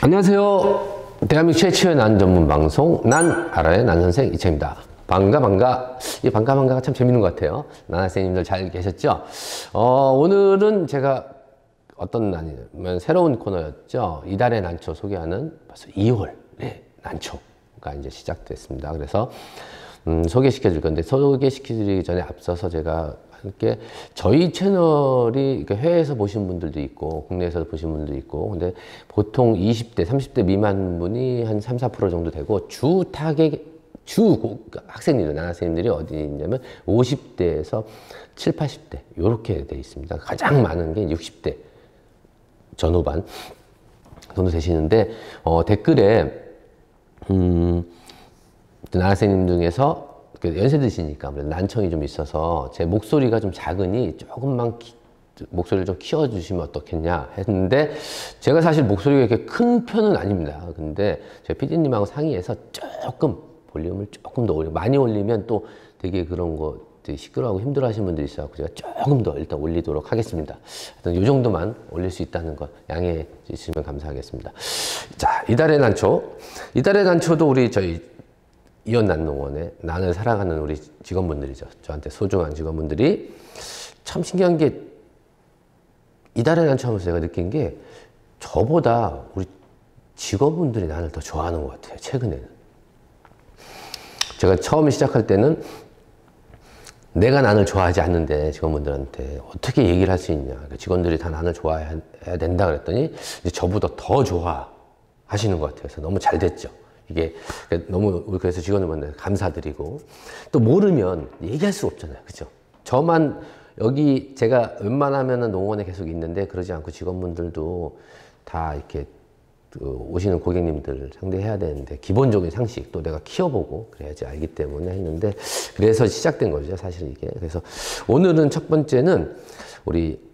안녕하세요. 대한민국 최초의 난 전문 방송 난 알아의 난 선생 이채입니다. 반가. 이 반가가 참 재밌는 것 같아요. 난 학생님들 잘 계셨죠? 오늘은 제가 어떤 난이냐면 새로운 코너였죠. 이달의 난초 소개하는 벌써 2월 난초가 이제 시작됐습니다. 그래서 소개시켜 줄 건데, 소개시키기 전에 앞서서 제가 함께 저희 채널이 해외에서 보신 분들도 있고 국내에서 보신 분들도 있고, 근데 보통 20대 30대 미만 분이 한 3~4% 정도 되고, 주 타겟 학생님들, 남학생님들이 어디 있냐면 50대에서 70~80대 이렇게 돼 있습니다. 가장 많은 게 60대 전후반 정도 되시는데, 댓글에 남학생님 중에서 연세드시니까 난청이 좀 있어서 제 목소리가 좀 작으니 조금만 목소리를 좀 키워주시면 어떻겠냐 했는데, 제가 사실 목소리가 이렇게 큰 편은 아닙니다. 근데 제 PD님하고 상의해서 조금 볼륨을 조금 더 많이 올리면 또 되게 그런 거 되게 시끄러워하고 힘들어 하시는 분들이 있어서 제가 조금 더 일단 올리도록 하겠습니다. 하여튼 이 정도만 올릴 수 있다는 거 양해해 주시면 감사하겠습니다. 자, 이달의 난초도 우리 저희 이온난농원의 난을 사랑하는 우리 직원분들이죠. 저한테 소중한 직원분들이, 참 신기한 게 이달의 난초 하면서 제가 느낀 게 저보다 우리 직원분들이 난을 더 좋아하는 것 같아요. 최근에는. 제가 처음 시작할 때는 내가 난을 좋아하지 않는데 직원분들한테 어떻게 얘기를 할 수 있냐, 직원들이 다 난을 좋아해야 된다 그랬더니 이제 저보다 더 좋아하시는 것 같아요. 그래서 너무 잘 됐죠. 이게 너무, 그래서 직원들한테 감사드리고, 또 모르면 얘기할 수 없잖아요. 그죠? 저만 여기 제가 웬만하면은 농원에 계속 있는데 그러지 않고 직원분들도 다 이렇게 오시는 고객님들 상대해야 되는데, 기본적인 상식 또 내가 키워보고 그래야지 알기 때문에 했는데, 그래서 시작된 거죠, 사실 이게. 그래서 오늘은 첫 번째는 우리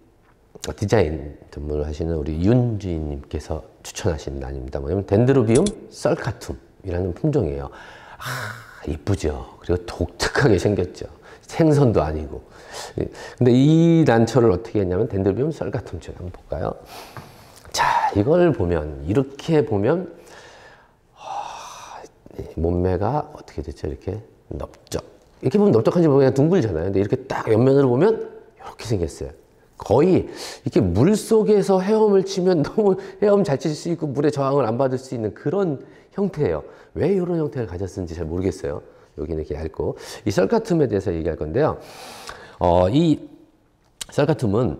디자인 전문을 하시는 우리 윤주인님께서 추천하신 난입니다. 뭐냐면 덴드로비움 썰카툼이라는 품종이에요. 이쁘죠? 그리고 독특하게 생겼죠. 생선도 아니고. 근데 이 난초를 어떻게 했냐면 덴드로비움 썰카툼 한번 볼까요? 자, 이걸 보면, 이렇게 보면 몸매가 어떻게 됐죠? 이렇게 넓적. 이렇게 보면 넓적한지 모르겠는데 둥글잖아요. 근데 이렇게 딱 옆면으로 보면 이렇게 생겼어요. 거의 이렇게 물 속에서 헤엄을 치면 너무 헤엄 잘 칠 수 있고 물의 저항을 안 받을 수 있는 그런 형태예요. 왜 이런 형태를 가졌는지 잘 모르겠어요. 여기는 이렇게 얇고. 이 썰카툼에 대해서 얘기할 건데요. 이 썰카툼은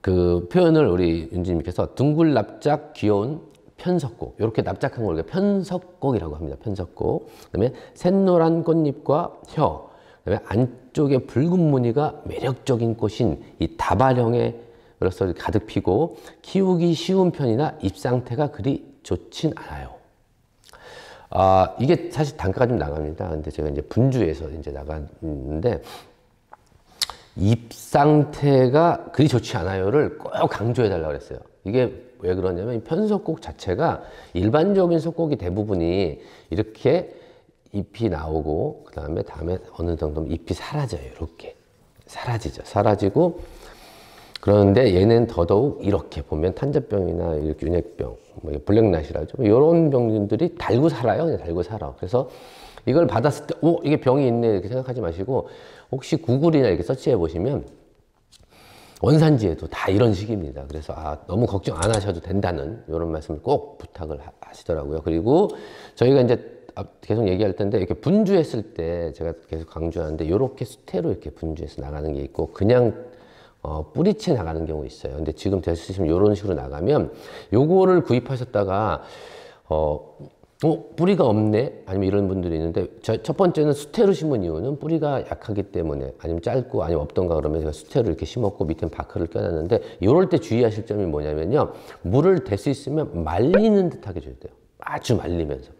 그 표현을 우리 윤지님께서 둥글 납작 귀여운 편석곡, 이렇게 납작한 걸 우리가 편석곡이라고 합니다. 편석곡. 그다음에 샛노란 꽃잎과 혀, 그다음에 안쪽에 붉은 무늬가 매력적인 꽃인 이 다발형으로서 가득 피고, 키우기 쉬운 편이나 잎 상태가 그리 좋진 않아요. 이게 사실 단가가 좀 나갑니다. 근데 제가 이제 분주해서 이제 나갔는데, 잎 상태가 그리 좋지 않아요를 꼭 강조해 달라고 그랬어요. 이게 왜 그러냐면 이 편석곡 자체가, 일반적인 석곡이 대부분이 이렇게 잎이 나오고 그 다음에 어느 정도 잎이 사라져요. 이렇게 사라지고, 그런데 얘는 더더욱 이렇게 보면 탄저병이나 이렇게 윤핵병, 블랙낫이라죠, 이런 병들이 달고 살아요. 그냥 달고 살아. 그래서 이걸 받았을 때 이게 병이 있네 이렇게 생각하지 마시고, 혹시 구글이나 이렇게 서치해 보시면 원산지에도 다 이런 식입니다. 그래서 너무 걱정 안 하셔도 된다는 이런 말씀을 꼭 부탁을 하시더라고요. 그리고 저희가 이제 계속 얘기할 텐데, 이렇게 분주했을 때 제가 계속 강조하는데, 이렇게 수태로 이렇게 분주해서 나가는 게 있고, 그냥 뿌리채 나가는 경우 있어요. 근데 지금 될 수 있으면 이런 식으로 나가면, 요거를 구입하셨다가 뿌리가 없네? 아니면 이런 분들이 있는데, 첫 번째는 수태로 심은 이유는 뿌리가 약하기 때문에, 아니면 짧고, 아니면 없던가 그러면 제가 수태로 이렇게 심었고 밑에 바크를 껴놨는데, 이럴 때 주의하실 점이 뭐냐면요, 물을 댈 수 있으면 말리는 듯하게 줘야 돼요. 아주 말리면서.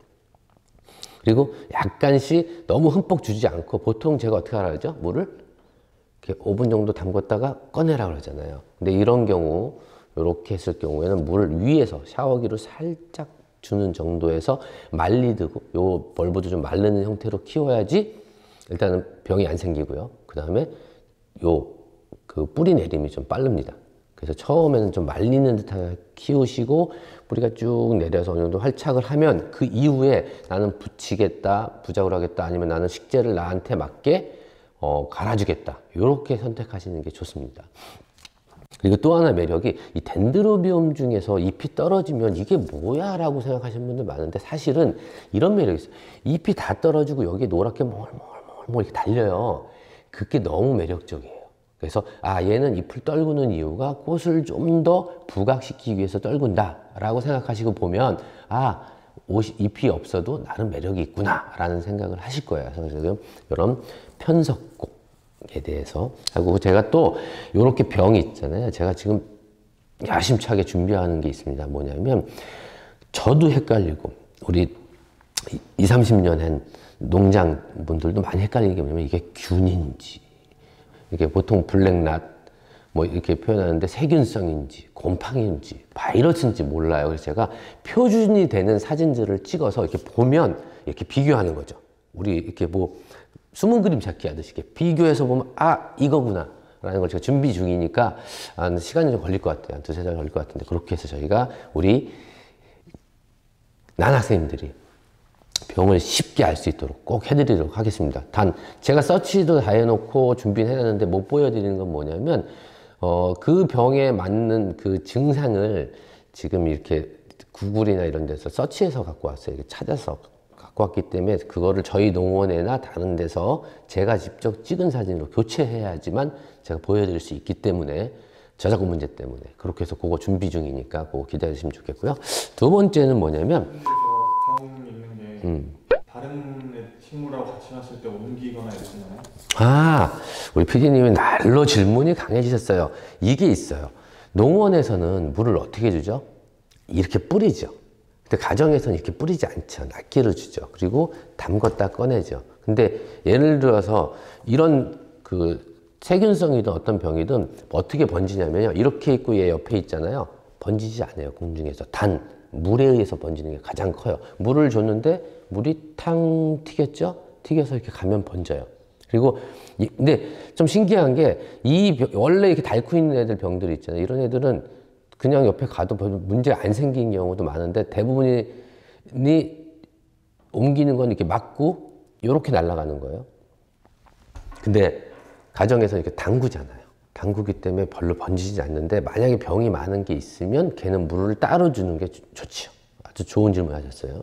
그리고 약간씩 너무 흠뻑 주지 않고, 보통 제가 어떻게 하라 그러죠? 물을 이렇게 5분 정도 담궜다가 꺼내라 그러잖아요. 근데 이런 경우, 이렇게 했을 경우에는 물을 위에서 샤워기로 살짝 주는 정도에서 말리고, 요 벌브도 좀 마르는 형태로 키워야지 일단은 병이 안 생기고요. 그 다음에 요 그 뿌리 내림이 좀 빠릅니다. 그래서 처음에는 좀 말리는 듯하게 키우시고 뿌리가 쭉 내려서 어느 정도 활착을 하면 그 이후에 나는 붙이겠다, 부작을 하겠다, 아니면 나는 식재를 나한테 맞게 갈아주겠다. 이렇게 선택하시는 게 좋습니다. 그리고 또 하나 매력이 이 덴드로비움 중에서 잎이 떨어지면 이게 뭐야 라고 생각하시는 분들 많은데 사실은 이런 매력이 있어요. 잎이 다 떨어지고 여기에 노랗게 몰몰몰몰 이렇게 달려요. 그게 너무 매력적이에요. 그래서 얘는 잎을 떨구는 이유가 꽃을 좀 더 부각시키기 위해서 떨군다 라고 생각하시고 보면 잎이 없어도 나름 매력이 있구나 라는 생각을 하실 거예요. 그래서 지금 이런 편석곡에 대해서 하고 제가 또 이렇게 병이 있잖아요. 제가 지금 야심차게 준비하는 게 있습니다. 뭐냐면 저도 헷갈리고 우리 20, 30년 한 농장 분들도 많이 헷갈리는 게 뭐냐면 이게 균인지 이게 보통 블랙낫 뭐 이렇게 표현하는데 세균성인지 곰팡이인지 바이러스인지 몰라요. 그래서 제가 표준이 되는 사진들을 찍어서 이렇게 보면 이렇게 비교하는 거죠. 우리 이렇게 뭐 숨은 그림 찾기 하듯이 이렇게 비교해서 보면 이거구나 라는 걸 제가 준비 중이니까 시간이 좀 걸릴 것 같아요. 한 두세 달 걸릴 것 같은데 그렇게 해서 저희가 우리 난학생님들이 병을 쉽게 알 수 있도록 꼭 해드리도록 하겠습니다. 단 제가 서치도 다 해놓고 준비는 해놨는데 못 보여드리는 건 뭐냐면 그 병에 맞는 그 증상을 지금 이렇게 구글이나 이런 데서 서치해서 갖고 왔어요. 이렇게 찾아서 갖고 왔기 때문에 그거를 저희 농원이나 다른 데서 제가 직접 찍은 사진으로 교체해야지만 제가 보여드릴 수 있기 때문에 저작권 문제 때문에 그렇게 해서 그거 준비 중이니까 그거 기다리시면 좋겠고요. 두 번째는 뭐냐면 병 있는 게 다른 식물하고 같이 놨을 때 옮기거나 이러시나요? 우리 PD님이 날로 질문이 강해지셨어요. 이게 있어요. 농원에서는 물을 어떻게 주죠? 이렇게 뿌리죠. 근데 가정에서는 이렇게 뿌리지 않죠. 낱개로 주죠. 그리고 담궜다 꺼내죠. 근데 예를 들어서 이런 그 세균성이든 어떤 병이든 어떻게 번지냐면요. 이렇게 있고 얘 옆에 있잖아요. 번지지 않아요. 공중에서. 단 물에 의해서 번지는 게 가장 커요. 물을 줬는데 물이 탕 튀겼죠? 튀겨서 이렇게 가면 번져요. 그리고 근데 좀 신기한 게 원래 이렇게 닳고 있는 애들 병들이 있잖아요. 이런 애들은 그냥 옆에 가도 문제 안 생긴 경우도 많은데 대부분이 옮기는 건 이렇게 맞고 이렇게 날아가는 거예요. 근데 가정에서 이렇게 담그잖아요. 담그기 때문에 별로 번지지 않는데 만약에 병이 많은 게 있으면 걔는 물을 따로 주는 게 좋죠. 아주 좋은 질문 하셨어요.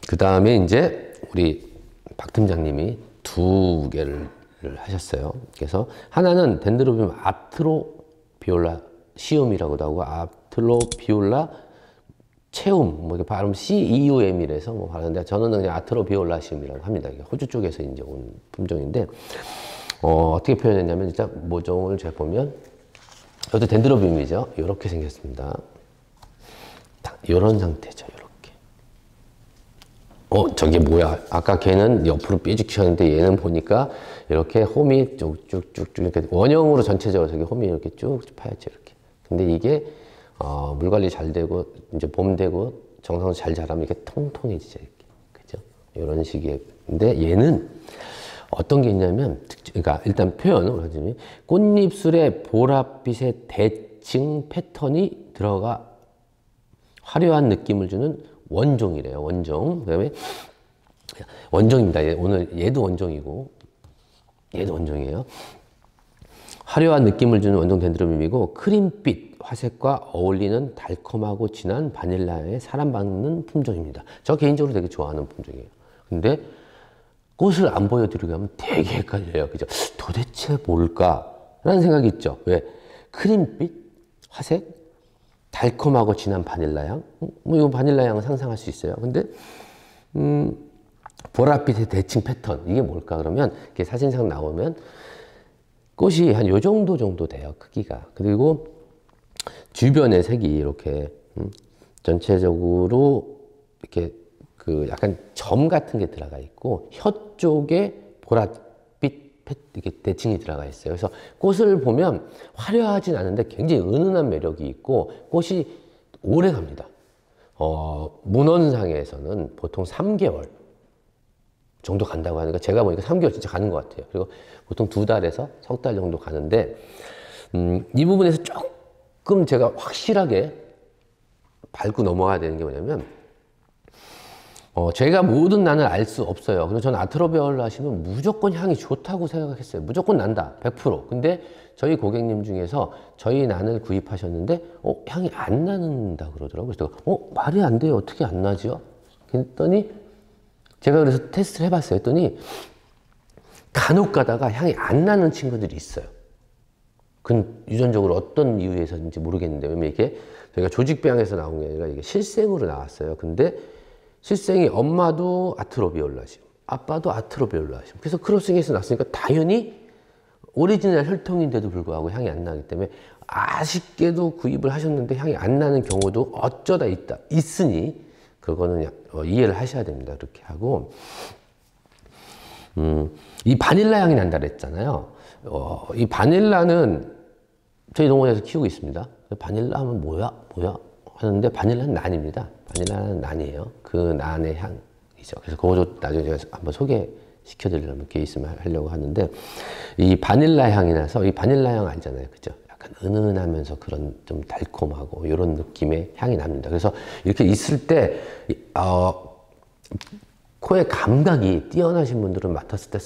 그 다음에 이제 우리 박 팀장님이 두 개를 하셨어요. 그래서 하나는 덴드로비움 아트로비올라 시움이라고도 하고 아트로비올라 체움, 뭐 이렇게 발음 CEUM이라서 뭐 발음인데 저는 그냥 아트로비올라 시움이라고 합니다. 이게 호주 쪽에서 이제 온 품종인데 어떻게 표현했냐면 진짜 모종을 제가 보면 이것도 덴드로비움이죠. 이렇게 생겼습니다. 이런 상태죠. 이렇게. 저게 뭐야? 아까 걔는 옆으로 삐죽쳤는데 얘는 보니까 이렇게 홈이 쭉쭉쭉쭉 이렇게 원형으로 전체적으로 저기 홈이 이렇게 쭉 파였죠. 이렇게. 근데 이게 물 관리 잘 되고 이제 봄 되고 정상적으로 잘 자라면 이렇게 통통해지죠. 이렇게. 그죠? 이런 식의. 근데 얘는 어떤 게 있냐면, 그러니까 일단 표현을 하자면 꽃잎술에 보랏빛의 대칭 패턴이 들어가 화려한 느낌을 주는 원종이래요. 원종. 그다음에 원종입니다. 오늘 얘도 원종이고 얘도 원종이에요. 화려한 느낌을 주는 원종 덴드로비움이고 크림빛 화색과 어울리는 달콤하고 진한 바닐라에 사랑받는 품종입니다. 저 개인적으로 되게 좋아하는 품종이에요. 근데 꽃을 안 보여드리고 하면 되게 헷갈려요. 그죠? 도대체 뭘까? 라는 생각이 있죠. 왜? 크림빛 화색 달콤하고 진한 바닐라 향? 뭐 이거 바닐라 향을 상상할 수 있어요. 근데 보랏빛의 대칭 패턴 이게 뭘까? 그러면 이렇게 사진상 나오면 꽃이 한 요 정도 돼요. 크기가. 그리고 주변의 색이 이렇게 전체적으로 이렇게 그 약간 점 같은 게 들어가 있고 혀 쪽에 보랏빛 이렇게 대칭이 들어가 있어요. 그래서 꽃을 보면 화려하진 않은데 굉장히 은은한 매력이 있고 꽃이 오래 갑니다. 문헌상에서는 보통 3개월 정도 간다고 하니까 제가 보니까 3개월 진짜 가는 것 같아요. 그리고 보통 2달에서 석 달 정도 가는데 이 부분에서 조금 제가 확실하게 밟고 넘어가야 되는 게 뭐냐면, 제가 모든 난을 알 수 없어요. 그래서 저는 아트로베올라 하시면 무조건 향이 좋다고 생각했어요. 무조건 난다. 100%. 근데 저희 고객님 중에서 저희 난을 구입하셨는데, 향이 안 난다 그러더라고요. 그래서 말이 안 돼요. 어떻게 안 나죠? 그랬더니, 제가 그래서 테스트를 해봤어요. 했더니, 간혹 가다가 향이 안 나는 친구들이 있어요. 그건 유전적으로 어떤 이유에서인지 모르겠는데, 왜냐면 이게 저희가 조직배양에서 나온 게 아니라 이게 실생으로 나왔어요. 근데 실생이 엄마도 아트로비올라심, 아빠도 아트로비올라심. 그래서 크로싱해서 났으니까 당연히 오리지널 혈통인데도 불구하고 향이 안 나기 때문에 아쉽게도 구입을 하셨는데 향이 안 나는 경우도 어쩌다 있으니 그거는 이해를 하셔야 됩니다. 그렇게 하고, 이 바닐라 향이 난다 그랬잖아요. 이 바닐라는 저희 농원에서 키우고 있습니다. 바닐라 하면 뭐야 하는데 바닐라는 난입니다. 바닐라는 난이에요. 그 난의 향이죠. 그래서 그것도 나중에 제가 한번 소개시켜 드리려면 기회 있으면 하려고 하는데, 이 바닐라 향이 나서, 이 바닐라 향 알잖아요. 그죠? 약간 은은하면서 그런 좀 달콤하고 이런 느낌의 향이 납니다. 그래서 이렇게 있을 때 코의 감각이 뛰어나신 분들은 맡았을 때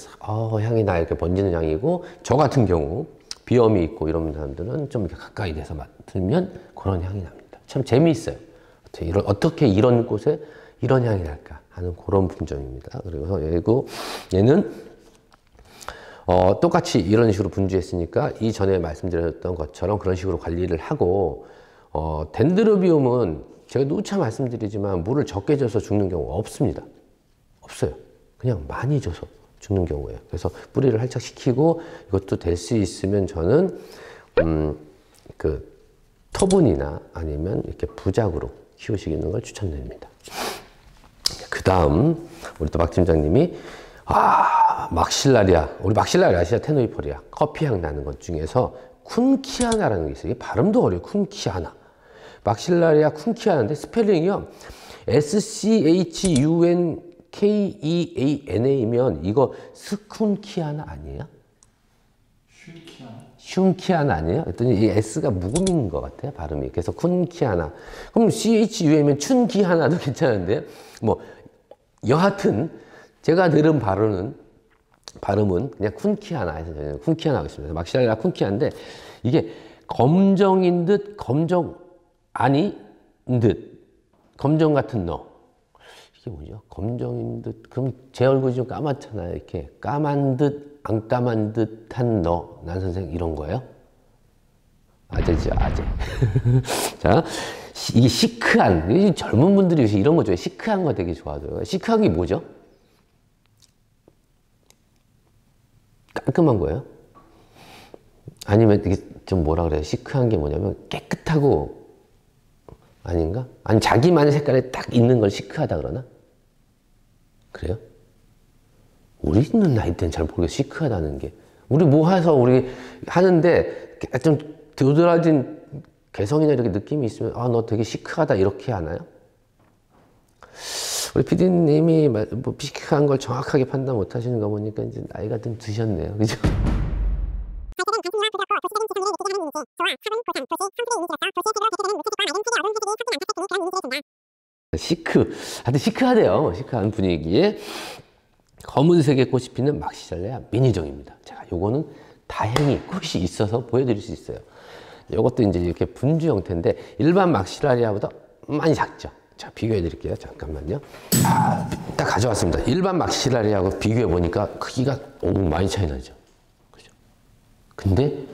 향이 나 이렇게 번지는 향이고, 저 같은 경우 비염이 있고 이런 사람들은 좀 이렇게 가까이 대서 맡으면 그런 향이 납니다. 참 재미있어요. 어떻게 이런 곳에 이런 향이 날까 하는 그런 품종입니다. 그리고 얘는 똑같이 이런 식으로 분주했으니까 이전에 말씀드렸던 것처럼 그런 식으로 관리를 하고, 덴드로비움은 제가 누차 말씀드리지만 물을 적게 줘서 죽는 경우가 없습니다. 없어요. 그냥 많이 줘서 죽는 경우예요. 그래서 뿌리를 활짝 식히고, 이것도 될 수 있으면 저는 그 토분이나 아니면 이렇게 부작으로 키우시는 걸 추천드립니다. 그 다음 우리 또 박 팀장님이 막실라리아, 우리 막실라리아 아시죠? 테노이포리아 커피향 나는 것 중에서 쿤키아나라는 게 있어요. 이게 발음도 어려워요. 쿤키아나. 막실라리아 쿤키아나인데 스펠링이요 SCHUNKEANA이면 이거 스쿤키아나 아니에요? 슌키아나 아니에요? 그랬더니 이 S가 묵음인 것 같아요, 발음이. 그래서 쿤키아나. 그럼 CHU면 춘기하나도 괜찮은데요? 뭐, 여하튼, 제가 들은 발음은 그냥 쿤키아나 해서 저는 쿤키아나 하겠습니다. 막시라리아 쿤키아인데, 이게 검정인 듯, 검정 아닌 듯, 검정 같은 너. 이게 뭐죠? 검정인 듯, 그럼 제 얼굴이 좀 까맣잖아요. 이렇게 까만 듯, 안 까만 듯한 너, 난 선생 이런 거예요? 아재죠, 아재. 자, 이게 시크한, 젊은 분들이 요새 이런 거 좋아해요. 시크한 거 되게 좋아하더라고요. 시크한 게 뭐죠? 깔끔한 거예요? 아니면 이게 좀 뭐라 그래요? 시크한 게 뭐냐면 깨끗하고, 아닌가? 아니, 자기만의 색깔에 딱 있는 걸 시크하다 그러나? 그래요? 우리 있는 나이 때는 잘 모르겠어요. 시크하다는 게. 우리 모아서 우리 하는데 좀 도드라진 개성이나 이렇게 느낌이 있으면 너 되게 시크하다 이렇게 하나요? 우리 PD님이 뭐 시크한 걸 정확하게 판단 못 하시는 거 보니까 이제 나이가 좀 드셨네요. 그죠? 하여튼 시크하대요. 시크한 분위기에 검은색의 꽃이 피는 막시랄레아 미니종입니다. 제가 요거는 다행히 꽃이 있어서 보여드릴 수 있어요. 요것도 이제 이렇게 분주 형태인데 일반 막시랄레아보다 많이 작죠. 자, 비교해 드릴게요. 잠깐만요. 딱 가져왔습니다. 일반 막시랄레아하고 비교해 보니까 크기가 많이 차이 나죠. 그죠? 근데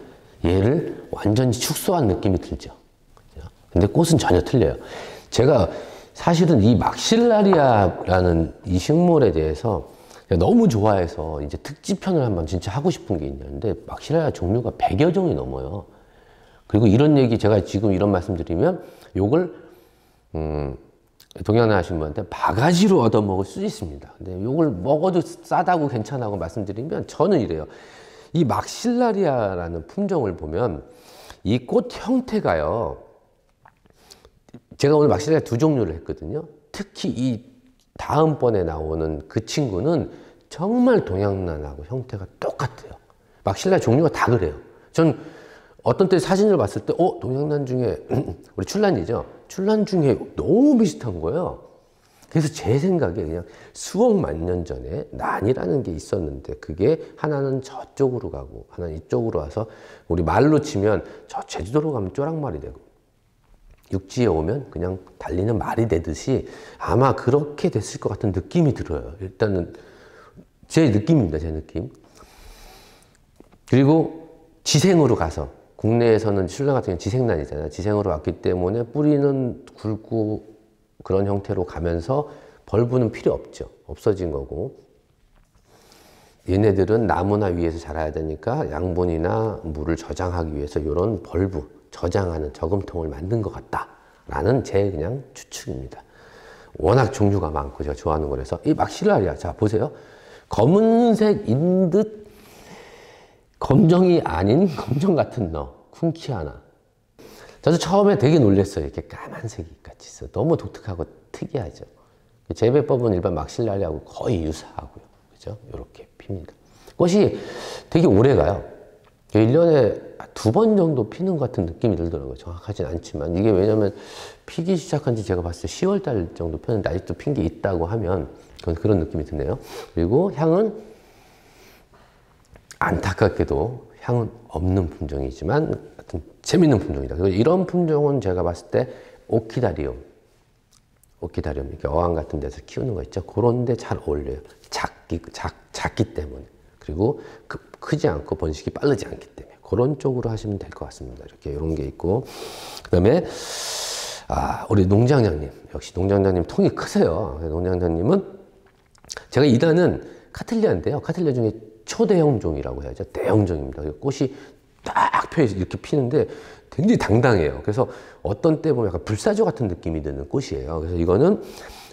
얘를 완전히 축소한 느낌이 들죠. 그죠? 근데 꽃은 전혀 틀려요. 제가 사실은 이 막실라리아라는 이 식물에 대해서 너무 좋아해서 이제 특집편을 한번 진짜 하고 싶은 게 있는데 막실라리아 종류가 100여 종이 넘어요. 그리고 이런 얘기 제가 지금 이런 말씀 드리면 요걸 동양나 하신 분한테 바가지로 얻어 먹을 수 있습니다. 근데 요걸 먹어도 싸다고 괜찮다고 말씀드리면 저는 이래요. 이 막실라리아라는 품종을 보면 이 꽃 형태가요. 제가 오늘 막실라리아 두 종류를 했거든요. 특히 이 다음번에 나오는 그 친구는 정말 동양난하고 형태가 똑같아요. 막실라리아 종류가 다 그래요. 전 어떤 때 사진을 봤을 때, 동영상 중에, 우리 출란이죠? 출란 중에 너무 비슷한 거예요. 그래서 제 생각에 그냥 수억만 년 전에 난이라는 게 있었는데, 그게 하나는 저쪽으로 가고, 하나는 이쪽으로 와서, 우리 말로 치면 저 제주도로 가면 쪼락말이 되고, 육지에 오면 그냥 달리는 말이 되듯이 아마 그렇게 됐을 것 같은 느낌이 들어요. 일단은 제 느낌입니다, 제 느낌. 그리고 지생으로 가서, 국내에서는 출란 같은 경우는 지생란이잖아요. 지생으로 왔기 때문에 뿌리는 굵고 그런 형태로 가면서 벌브는 필요 없죠. 없어진 거고. 얘네들은 나무나 위에서 자라야 되니까 양분이나 물을 저장하기 위해서 이런 벌브, 저장하는 저금통을 만든 것 같다라는 제 그냥 추측입니다. 워낙 종류가 많고 제가 좋아하는 거라서. 이 막실라리아, 자 보세요. 검은색인 듯 검정이 아닌 검정 같은 쿵키아나. 저도 처음에 되게 놀랐어요. 이렇게 까만색이 같이 있어. 너무 독특하고 특이하죠. 재배법은 일반 막실라리아하고 거의 유사하고요. 그죠? 이렇게 핍니다. 꽃이 되게 오래 가요. 1년에 2번 정도 피는 것 같은 느낌이 들더라고요. 정확하진 않지만. 이게 왜냐면 피기 시작한 지 제가 봤을 때 10월 달 정도 폈는데 아직도 핀 게 있다고 하면 그런 느낌이 드네요. 그리고 향은 안타깝게도 향은 없는 품종이지만 하여튼 재밌는 품종이다. 그리고 이런 품종은 제가 봤을 때 오키다리움, 이렇게 어항 같은 데서 키우는 거 있죠. 그런 데 잘 어울려요. 작기 때문에. 그리고 크지 않고 번식이 빠르지 않기 때문에. 그런 쪽으로 하시면 될 것 같습니다. 이렇게 이런 게 있고. 그 다음에, 우리 농장장님. 역시 농장장님 통이 크세요. 농장장님은 제가 2단은 카틀리아인데요. 카틀리아 중에 초대형 종이라고 해야죠. 대형종입니다. 꽃이 딱 펴서 이렇게 피는데 굉장히 당당해요. 그래서 어떤 때 보면 약간 불사조 같은 느낌이 드는 꽃이에요. 그래서 이거는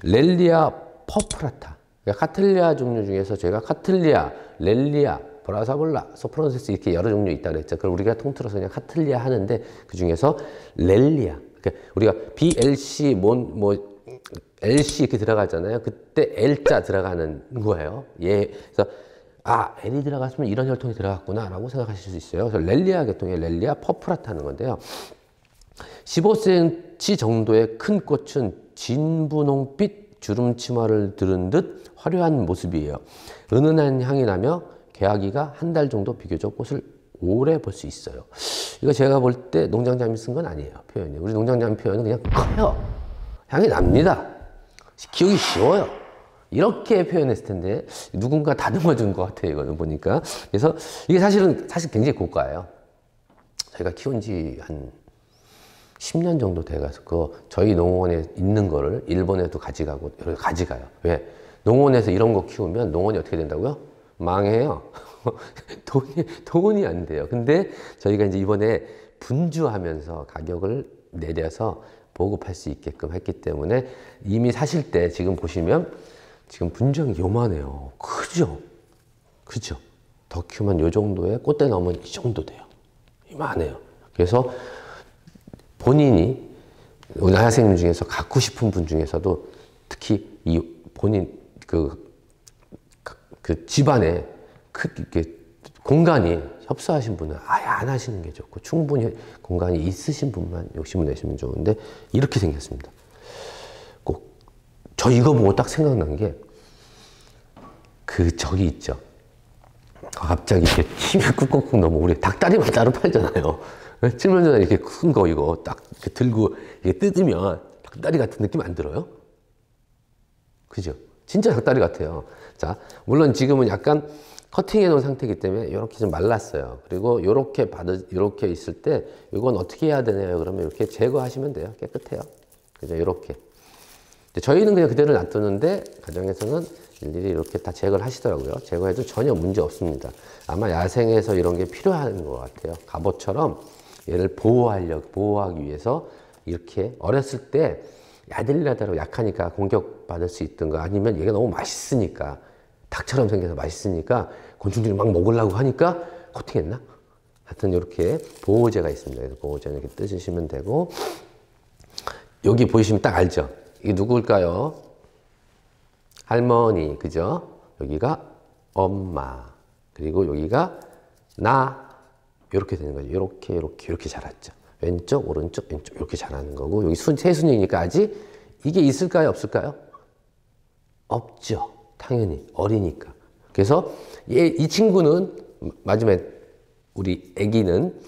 렐리아 퍼프라타. 그러니까 카틀리아 종류 중에서 제가 카틀리아, 렐리아, 브라사볼라, 소프로네세스 이렇게 여러 종류 있다고 그랬죠. 그럼 우리가 통틀어서 그냥 카틀리아 하는데 그 중에서 렐리아. 그러니까 우리가 BLC, LC 이렇게 들어가잖아요. 그때 L자 들어가는 거예요. 그래서 L이 들어갔으면 이런 혈통이 들어갔구나 라고 생각하실 수 있어요. 그래서 렐리아 계통의 렐리아 퍼프라타 하는 건데요. 15cm 정도의 큰 꽃은 진분홍빛 주름치마를 두른 듯 화려한 모습이에요. 은은한 향이 나며 개화기가 한 달 정도 비교적 꽃을 오래 볼 수 있어요. 이거 제가 볼 때 농장장님이 쓴 건 아니에요. 표현이. 우리 농장장님 표현은 그냥 커요. 향이 납니다. 키우기 쉬워요. 이렇게 표현했을 텐데 누군가 다듬어 준 것 같아요. 이거는 보니까. 그래서 이게 사실 굉장히 고가예요. 저희가 키운 지 한 10년 정도 돼가지고 저희 농원에 있는 거를 일본에도 가져가요. 왜? 농원에서 이런 거 키우면 농원이 어떻게 된다고요? 망해요. 돈이 안 돼요. 근데 저희가 이제 이번에 분주하면서 가격을 내려서 보급할 수 있게끔 했기 때문에 이미 사실 때 지금 보시면 지금 분주한 게 요만해요. 크죠? 그죠? 더 키우면 요 정도의 꽃대 나오면 이 정도 돼요. 이만해요. 그래서 본인이 나야생님 중에서 갖고 싶은 분 중에서도 특히 이 본인 그 집안에 이렇게 공간이 협소하신 분은 아예 안 하시는 게 좋고 충분히 공간이 있으신 분만 욕심을 내시면 좋은데 이렇게 생겼습니다. 꼭 저 이거 보고 딱 생각난 게 저기 있죠. 갑자기 이렇게 힘이 꾹꾹꾹 넘어 우리 닭다리만 따로 팔잖아요. 7년 전에 이렇게 큰 거 이거 딱 이렇게 들고 이렇게 뜯으면 닭다리 같은 느낌 안 들어요? 그죠? 진짜 닭다리 같아요. 자, 물론 지금은 약간 커팅해 놓은 상태이기 때문에 이렇게 좀 말랐어요. 그리고 이렇게 있을 때 이건 어떻게 해야 되나요? 그러면 이렇게 제거하시면 돼요. 깨끗해요. 그죠? 이렇게. 저희는 그냥 그대로 놔두는데 가정에서는 일일이 이렇게 다 제거를 하시더라고요. 제거해도 전혀 문제 없습니다. 아마 야생에서 이런 게 필요한 것 같아요. 갑옷처럼 얘를 보호하기 위해서 이렇게 어렸을 때 야들야들하고 약하니까 공격받을 수 있던가 아니면 얘가 너무 맛있으니까 닭처럼 생겨서 맛있으니까 곤충들이 막 먹으려고 하니까 코팅했나? 하여튼 이렇게 보호제가 있습니다. 그래서 보호제는 이렇게 뜯으시면 되고 여기 보시면 딱 알죠? 이게 누굴까요? 할머니, 그죠? 여기가 엄마, 그리고 여기가 나, 이렇게 되는 거죠. 이렇게 자랐죠. 왼쪽, 오른쪽, 왼쪽 이렇게 자라는 거고 여기 세순이니까 아직 이게 있을까요? 없을까요? 없죠. 당연히 어리니까. 그래서 이 친구는 마지막에 우리 아기는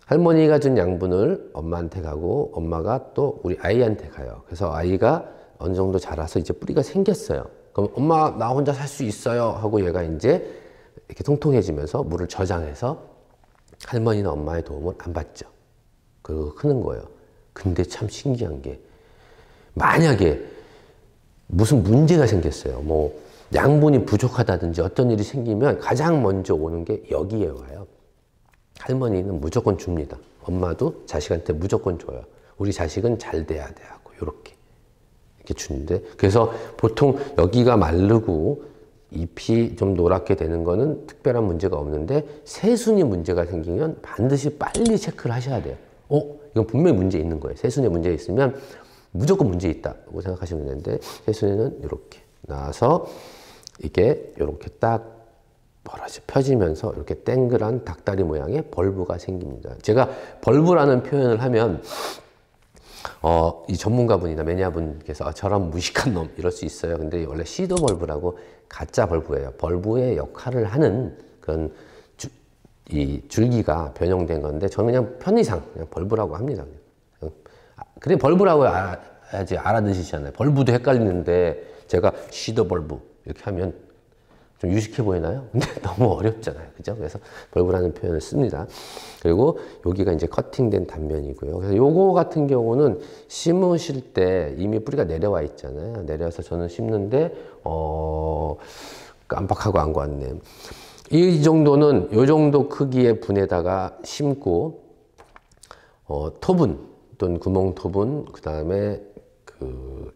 할머니가 준 양분을 엄마한테 가고 엄마가 또 우리 아이한테 가요. 그래서 아이가 어느 정도 자라서 이제 뿌리가 생겼어요. 그럼 엄마 나 혼자 살 수 있어요 하고 얘가 이제 이렇게 통통해지면서 물을 저장해서 할머니나 엄마의 도움을 안 받죠. 그리고 크는 거예요. 근데 참 신기한 게 만약에 무슨 문제가 생겼어요. 뭐 양분이 부족하다든지 어떤 일이 생기면 가장 먼저 오는 게 여기에 와요. 할머니는 무조건 줍니다. 엄마도 자식한테 무조건 줘요. 우리 자식은 잘 돼야 돼 하고 이렇게 주는데 그래서 보통 여기가 마르고 잎이 좀 노랗게 되는 거는 특별한 문제가 없는데 새순이 문제가 생기면 반드시 빨리 체크를 하셔야 돼요. 이건 분명히 문제 있는 거예요. 새순에 문제 있으면 무조건 문제 있다고 생각하시면 되는데 새순에는 이렇게 나와서 이게 이렇게 딱 펴지면서 이렇게 땡글한 닭다리 모양의 벌브가 생깁니다. 제가 벌브라는 표현을 하면 이 전문가분이나 매니아분께서 저런 무식한 놈 이럴 수 있어요. 근데 원래 시드 벌브라고 가짜 벌브예요. 벌브의 역할을 하는 그런 이 줄기가 변형된 건데 저는 그냥 편의상 그냥 벌브라고 합니다. 그래 벌브라고 해야지 알아듣으시잖아요. 벌브도 헷갈리는데 제가 시드 벌브 이렇게 하면 좀 유식해 보이나요? 근데 너무 어렵잖아요. 그죠? 그래서 벌브라는 표현을 씁니다. 그리고 여기가 이제 커팅된 단면이고요. 그래서 요거 같은 경우는 심으실 때 이미 뿌리가 내려와 있잖아요. 내려와서 저는 심는데, 깜빡하고 안 고왔네. 이 정도는 요 정도 크기의 분에다가 심고, 토분 또는 구멍 토분, 그 다음에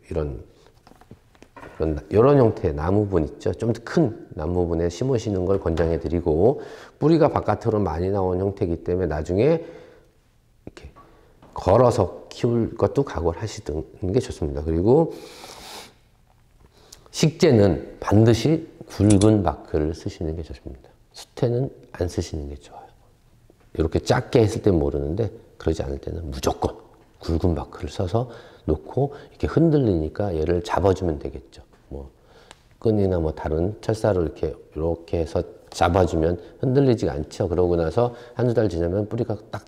이런 형태의 나무분 있죠. 좀 더 큰 나무분에 심으시는 걸 권장해 드리고 뿌리가 바깥으로 많이 나온 형태이기 때문에 나중에 이렇게 걸어서 키울 것도 각오를 하시는 게 좋습니다. 그리고 식재는 반드시 굵은 바크를 쓰시는 게 좋습니다. 수태는 안 쓰시는 게 좋아요. 이렇게 작게 했을 땐 모르는데 그러지 않을 때는 무조건 굵은 바크를 써서 놓고 이렇게 흔들리니까 얘를 잡아주면 되겠죠. 뭐 끈이나 뭐 다른 철사로 이렇게 해서 잡아주면 흔들리지가 않죠. 그러고 나서 한두 달 지나면 뿌리가 딱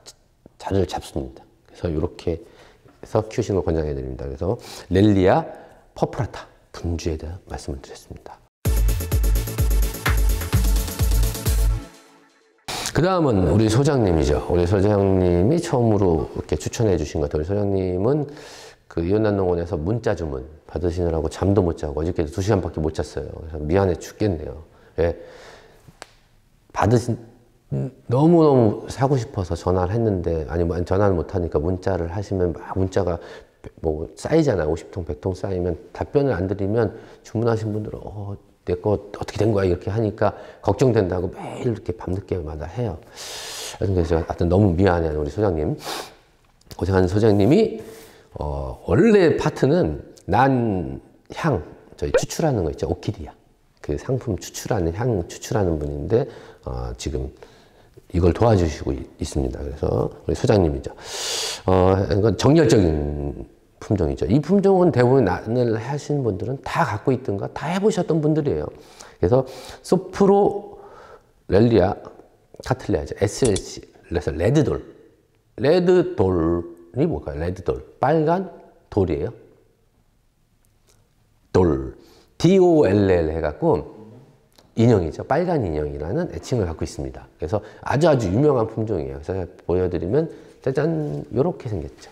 자리를 잡습니다. 그래서 이렇게 해서 키우시는 걸 권장해 드립니다. 그래서 렐리아 퍼프라타 분주에 대한 말씀을 드렸습니다. 그 다음은 우리 소장님이죠. 우리 소장님이 처음으로 이렇게 추천해 주신 것 같아요. 우리 소장님은 그 이온난농원에서 문자 주문 받으시느라고 잠도 못 자고 어저께도 2시간밖에 못 잤어요. 그래서 미안해 죽겠네요. 예. 너무너무 사고 싶어서 전화를 했는데, 전화를 못 하니까 문자를 하시면 막 문자가 뭐 쌓이잖아요. 50통, 100통 쌓이면 답변을 안 드리면 주문하신 분들은 내 거 어떻게 된 거야? 이렇게 하니까 걱정된다고 매일 이렇게 밤늦게마다 해요. 그래서 제가 하여튼 너무 미안해요. 우리 소장님. 고생하는 소장님이 원래 파트는 난향, 저희 추출하는 거 있죠. 오키디아. 그 상품 추출하는, 향 추출하는 분인데, 지금 이걸 도와주시고 있습니다. 그래서 우리 소장님이죠. 이건 정열적인 품종이죠. 이 품종은 대부분 난을 하시는 분들은 다 갖고 있던가 다 해보셨던 분들이에요. 그래서 소프로 렐리아 카틀레아죠. SLC. 그래서 레드돌. 레드돌이 뭘까요? 레드돌. 빨간 돌이에요. 돌. DOLL 해갖고 인형이죠. 빨간 인형이라는 애칭을 갖고 있습니다. 그래서 아주 유명한 품종이에요. 그래서 제가 보여드리면 짜잔 이렇게 생겼죠.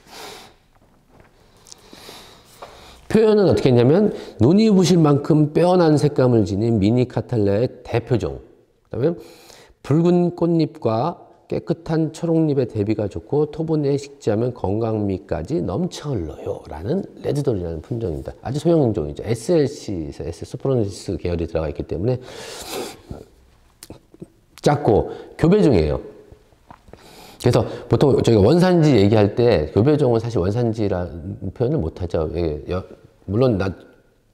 표현은 어떻게 했냐면 눈이 부실 만큼 빼어난 색감을 지닌 미니 카탈레아의 대표종. 그다음에 붉은 꽃잎과 깨끗한 초록잎의 대비가 좋고 토분에 식재하면 건강미까지 넘쳐 흘러요 라는 레드돌이라는 품종입니다. 아주 소형종이죠. SLC에서 S-소프로니스 계열이 들어가 있기 때문에 작고 교배종이에요. 그래서 보통 저희가 원산지 얘기할 때 교배종은 사실 원산지라는 표현을 못하죠. 물론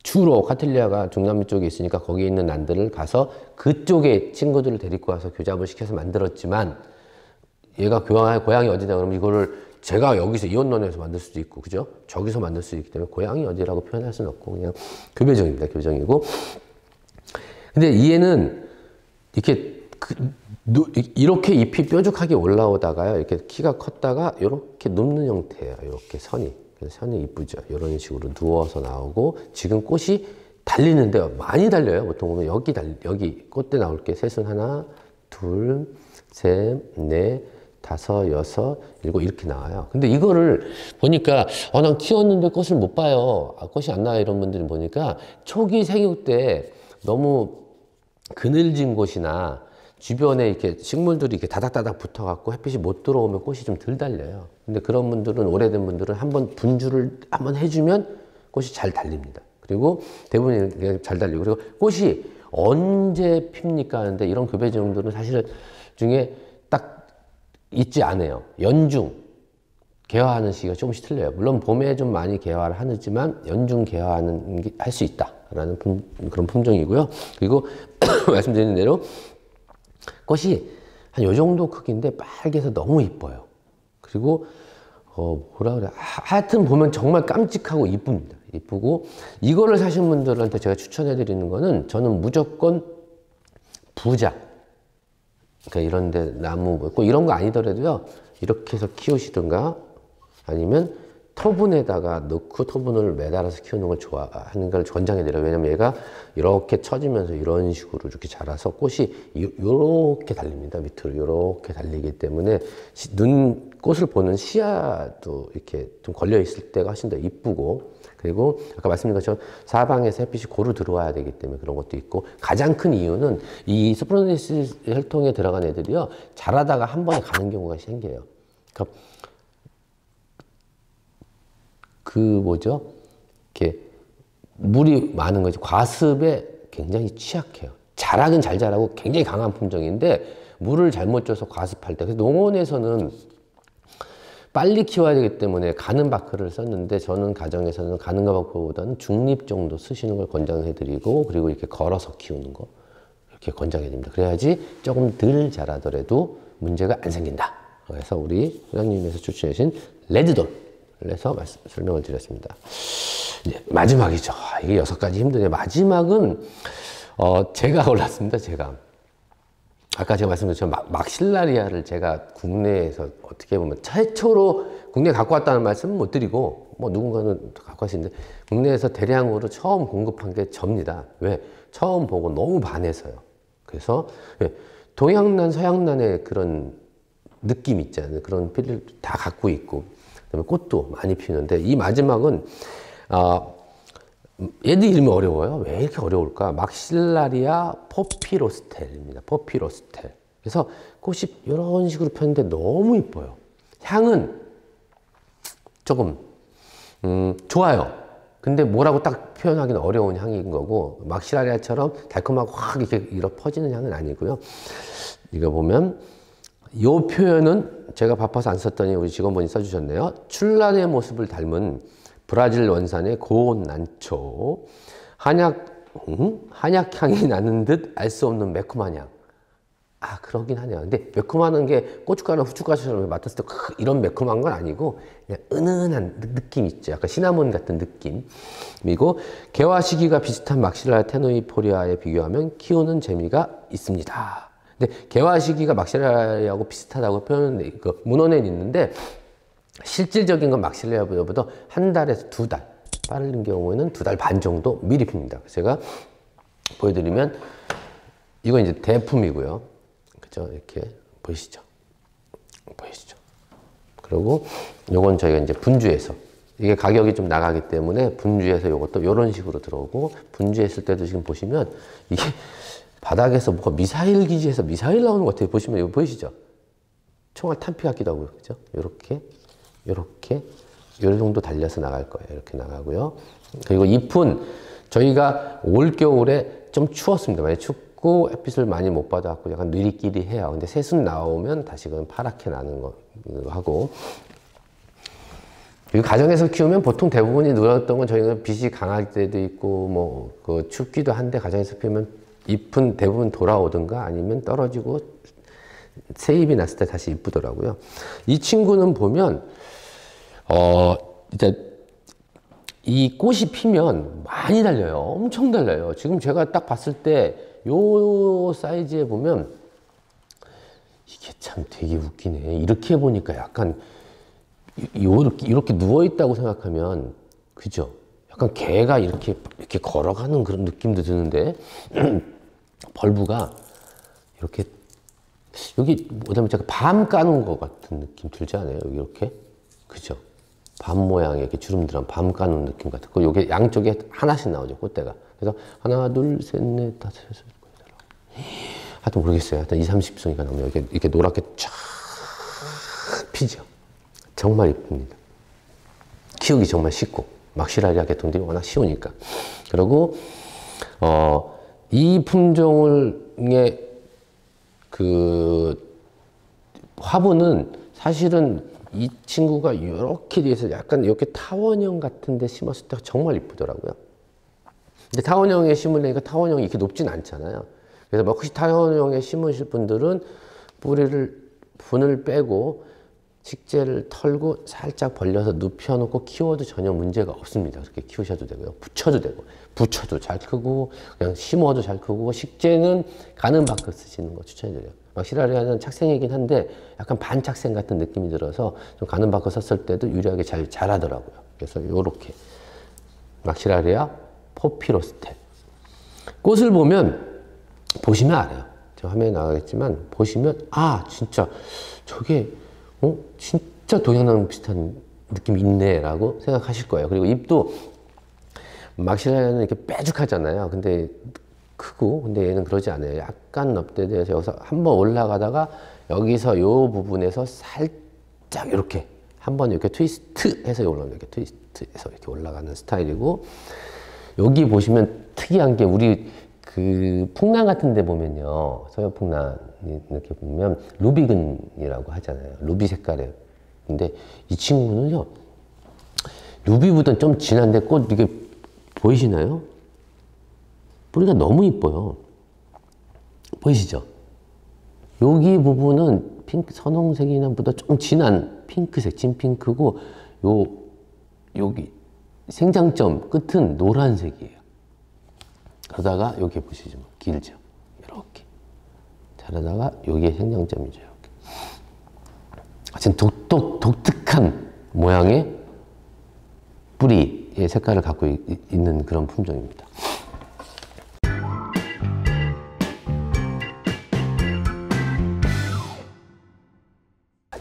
주로 카틀리아가 중남미 쪽에 있으니까 거기에 있는 난들을 가서 그쪽에 친구들을 데리고 와서 교잡을 시켜서 만들었지만 얘가 고향이 어디냐 그러면 이거를 제가 여기서 이원론에서 만들 수도 있고, 그죠? 저기서 만들 수 있기 때문에 고향이 어디라고 표현할 수는 없고 그냥 교배정입니다. 교배정이고. 근데 얘는 이렇게 잎이 뾰족하게 올라오다가요, 이렇게 키가 컸다가 이렇게 눕는 형태예요. 이렇게 선이. 그래서 선이 이쁘죠. 이런 식으로 누워서 나오고, 지금 꽃이 달리는데요. 많이 달려요. 보통 보면 여기 꽃대 나올 게 셋은 하나, 둘, 셋, 넷, 다섯, 여섯, 일곱 이렇게 나와요. 근데 이거를 보니까 난 키웠는데 꽃을 못 봐요. 꽃이 안 나와요. 이런 분들이 보니까 초기 생육 때 너무 그늘진 곳이나 주변에 이렇게 식물들이 이렇게 다닥다닥 붙어갖고 햇빛이 못 들어오면 꽃이 좀 덜 달려요. 근데 그런 분들은, 오래된 분들은 한번 분주를 한번 해주면 꽃이 잘 달립니다. 그리고 대부분 잘 달리고, 그리고 꽃이 언제 핍니까 하는데, 이런 교배종들은 사실은 중에 딱 있지 않아요. 연중 개화하는 시기가 조금씩 틀려요. 물론 봄에 좀 많이 개화를 하지만 연중 개화하는 게 할 수 있다라는 그런 품종이고요. 그리고 말씀드린 대로 꽃이 한 요 정도 크기인데 빨개서 너무 이뻐요. 그리고 뭐라 그래, 하여튼 보면 정말 깜찍하고 이쁩니다. 이쁘고, 이거를 사신 분들한테 제가 추천해 드리는 거는, 저는 무조건 부작, 그러니까 이런데 나무 뭐 이런 거 아니더라도요, 이렇게 해서 키우시든가 아니면 토분에다가 넣고 토분을 매달아서 키우는 걸 좋아하는 걸 권장해 드려요. 왜냐면 얘가 이렇게 처지면서 이런 식으로 이렇게 자라서 꽃이 요렇게 달립니다. 밑으로 요렇게 달리기 때문에 꽃을 보는 시야도 이렇게 좀 걸려 있을 때가 훨씬 더 이쁘고, 그리고 아까 말씀드린 것처럼 사방에서 햇빛이 고루 들어와야 되기 때문에 그런 것도 있고, 가장 큰 이유는 이 스포니스 혈통에 들어간 애들이요, 자라다가 한 번에 가는 경우가 생겨요. 그러니까 이렇게 물이 많은 거지, 과습에 굉장히 취약해요. 자라긴 잘 자라고 굉장히 강한 품종인데, 물을 잘못 줘서 과습할 때, 그래서 농원에서는 빨리 키워야 되기 때문에 가는 바크를 썼는데, 저는 가정에서는 가는 바크보다는 중립 정도 쓰시는 걸 권장해 드리고, 그리고 이렇게 걸어서 키우는 거 이렇게 권장해 드립니다. 그래야지 조금 덜 자라더라도 문제가 안 생긴다. 그래서 우리 소장님께서 추천해 주신 레드돌 해서 설명을 드렸습니다. 이제 마지막이죠. 이게 6가지 힘드네요. 마지막은 제가 골랐습니다. 아까 제가 말씀드렸죠. 막실라리아를 제가 국내에서 어떻게 보면 최초로 국내에 갖고 왔다는 말씀은 못 드리고, 뭐 누군가는 갖고 왔는데, 국내에서 대량으로 처음 공급한 게 접니다. 왜? 처음 보고 너무 반해서요. 그래서 동양난, 서양난의 그런 느낌 있잖아요. 그런 필을 다 갖고 있고, 그다음에 꽃도 많이 피우는데, 이 마지막은 얘들 이름이 어려워요. 왜 이렇게 어려울까? 막실라리아 포피로스텔입니다. 포피로스텔. 그래서 꽃이 이런 식으로 폈는데 너무 이뻐요. 향은 조금 좋아요. 근데 뭐라고 딱 표현하기는 어려운 향인 거고, 막실라리아처럼 달콤하고 확 이렇게 퍼지는 향은 아니고요. 이거 보면 요 표현은 제가 바빠서 안 썼더니 우리 직원분이 써주셨네요. 출란의 모습을 닮은 브라질 원산의 고운 난초, 한약향이 나는 듯 알 수 없는 매콤한 향. 그러긴 하네요. 근데 매콤한 게 고춧가루, 후춧가루처럼 맡았을 때 이런 매콤한 건 아니고, 그냥 은은한 느낌 있죠. 약간 시나몬 같은 느낌이고, 개화 시기가 비슷한 막실라리아 테누이포리아에 비교하면 키우는 재미가 있습니다. 근데 개화 시기가 막실라리아하고 비슷하다고 문헌에는 있는데, 실질적인 건 막실라리아보다 한 달에서 2달, 빠른 경우에는 2달 반 정도 미리 핍니다. 제가 보여드리면, 이건 이제 대품이고요. 그죠? 이렇게 보이시죠? 그리고 요건 저희가 이제 분주해서, 이게 가격이 좀 나가기 때문에 분주해서 요것도 요런 식으로 들어오고, 분주했을 때도 지금 보시면 이게 바닥에서 뭐가 미사일 기지에서 미사일 나오는 것 같아요. 보시면 이거 보이시죠? 총알 탄피 같기도 하고요. 그죠? 요렇게 요 정도 달려서 나갈 거예요. 이렇게 나가고요. 그리고 잎은 저희가 올 겨울에 좀 추웠습니다. 많이 춥고 햇빛을 많이 못 받아갖고 약간 느리끼리 해요. 근데 새순 나오면 다시금 파랗게 나는 거 하고, 그리고 가정에서 키우면 보통 대부분이 누렸던 건, 저희가 빛이 강할 때도 있고 춥기도 한데, 가정에서 피우면 잎은 대부분 돌아오든가 아니면 떨어지고 새잎이 났을 때 다시 이쁘더라고요. 이 친구는 보면 이제 이 꽃이 피면 많이 달려요. 엄청 달려요. 지금 제가 딱 봤을 때 요 사이즈에 보면 이게 참 되게 웃기네. 이렇게 보니까 약간 이렇게 누워 있다고 생각하면 그죠? 약간 개가 이렇게 걸어가는 그런 느낌도 드는데 벌브가 이렇게 여기 뭐냐면 제가 밤 까는 것 같은 느낌 들지 않아요? 여기 이렇게 그죠? 밤 모양의 이렇게 주름들한 밤 까는 느낌 같은 거. 요게 양쪽에 하나씩 나오죠, 꽃대가. 그래서 하나, 둘, 셋, 넷, 다섯, 여섯, 하여튼 모르겠어요. 하여튼 20, 30송이가 나오면 이렇게 노랗게 쫙 피죠. 정말 이쁩니다. 키우기 정말 쉽고 막시라리아 계통들이 워낙 쉬우니까. 그리고 이 품종의 그 화분은 사실은 이 친구가 이렇게 돼서 약간 이렇게 타원형 같은 데 심었을 때 정말 이쁘더라고요. 근데 타원형에 심으려니까 타원형이 이렇게 높진 않잖아요. 그래서 혹시 타원형에 심으실 분들은 분을 빼고 식재를 털고 살짝 벌려서 눕혀놓고 키워도 전혀 문제가 없습니다. 그렇게 키우셔도 되고요. 붙여도 되고, 붙여도 잘 크고, 그냥 심어도 잘 크고, 식재는 가는 바크 쓰시는 거 추천해드려요. 막시라리아는 착생이긴 한데 약간 반착생 같은 느낌이 들어서 좀 가는 바크 썼을 때도 유리하게 잘 자라더라고요. 그래서 요렇게 막시라리아 포피로스텔. 꽃을 보시면 알아요. 저 화면에 나가겠지만 보시면 진짜 저게 진짜 동양나무 비슷한 느낌이 있네 라고 생각하실 거예요. 그리고 잎도 막시라리아는 이렇게 빼죽하잖아요. 근데 크고 근데 얘는 그러지 않아요. 약간 넙대대해서 여기서 한번 올라가다가 여기서 요 부분에서 살짝 이렇게 한번 이렇게 트위스트 해서 올라가는 이렇게 트위스트 해서 이렇게 올라가는 스타일이고 여기 보시면 특이한 게 우리 그 풍란 같은 데 보면요. 서해풍란 이렇게 보면 루비근이라고 하잖아요. 루비 색깔의. 근데 이 친구는요. 루비보다는 좀 진한데 꽃 이게 보이시나요? 뿌리가 너무 이뻐요. 보이시죠? 여기 부분은 핑크, 선홍색이나보다 좀 진한 핑크색, 진핑크고 여기 생장점 끝은 노란색이에요. 그러다가 여기 보시죠. 길죠. 이렇게. 자라다가 여기에 생장점이죠. 이렇게. 아주 독특한 모양의 뿌리의 색깔을 갖고 있는 그런 품종입니다.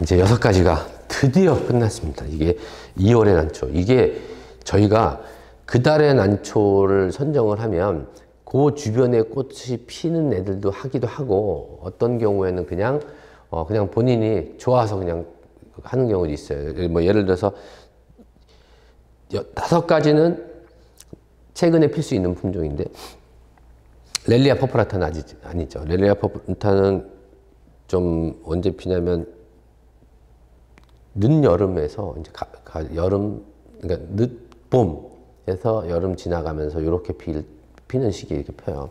이제 6가지가 드디어 끝났습니다. 이게 2월의 난초. 이게 저희가 그달의 난초를 선정을 하면 그 주변에 꽃이 피는 애들도 하기도 하고 어떤 경우에는 그냥 본인이 좋아서 그냥 하는 경우도 있어요. 뭐 예를 들어서 5가지는 최근에 필 수 있는 품종인데 렐리아 퍼프라타는 아니죠. 렐리아 퍼프라타는 좀 언제 피냐면 늦여름에서 이제 그러니까 늦봄에서 여름 지나가면서 이렇게 피는 시기에 이렇게 펴요.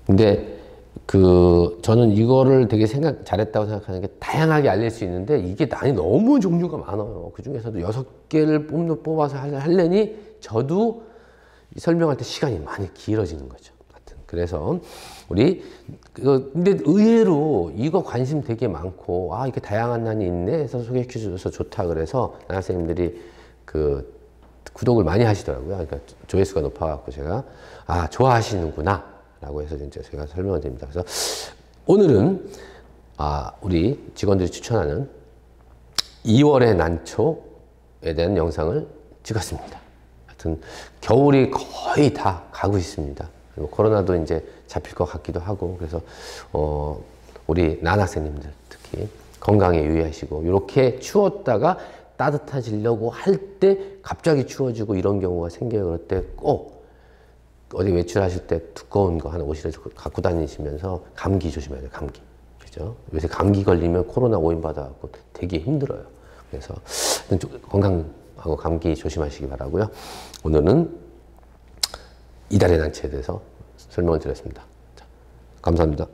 근데 저는 이거를 되게 잘했다고 생각하는 게 다양하게 알릴 수 있는데 이게 난이 너무 종류가 많아요. 그 중에서도 6개를 뽑아서 하려니 저도 설명할 때 시간이 많이 길어지는 거죠. 하여튼 그래서 근데 의외로 이거 관심 되게 많고 이렇게 다양한 난이 있네 해서 소개해 주셔서 좋다 그래서 나학생님들이 구독을 많이 하시더라고요. 그러니까 조회수가 높아갖고 제가 좋아하시는구나 라고 해서 이제 제가 설명을 드립니다. 그래서 오늘은 우리 직원들이 추천하는 2월의 난초에 대한 영상을 찍었습니다. 하여튼 겨울이 거의 다 가고 있습니다. 그리고 코로나도 이제 잡힐 것 같기도 하고 그래서 우리 난학생님들 특히 건강에 유의하시고 이렇게 추웠다가 따뜻해지려고 할 때 갑자기 추워지고 이런 경우가 생겨요. 그럴 때 꼭 어디 외출하실 때 두꺼운 거 하나 옷이라 갖고 다니시면서 감기 조심해야 돼요. 감기. 그죠? 요새 감기 걸리면 코로나 오인 받아갖고 되게 힘들어요. 그래서 건강하고 감기 조심하시기 바라고요. 오늘은 이달의 난초에 대해서 설명을 드렸습니다. 자, 감사합니다.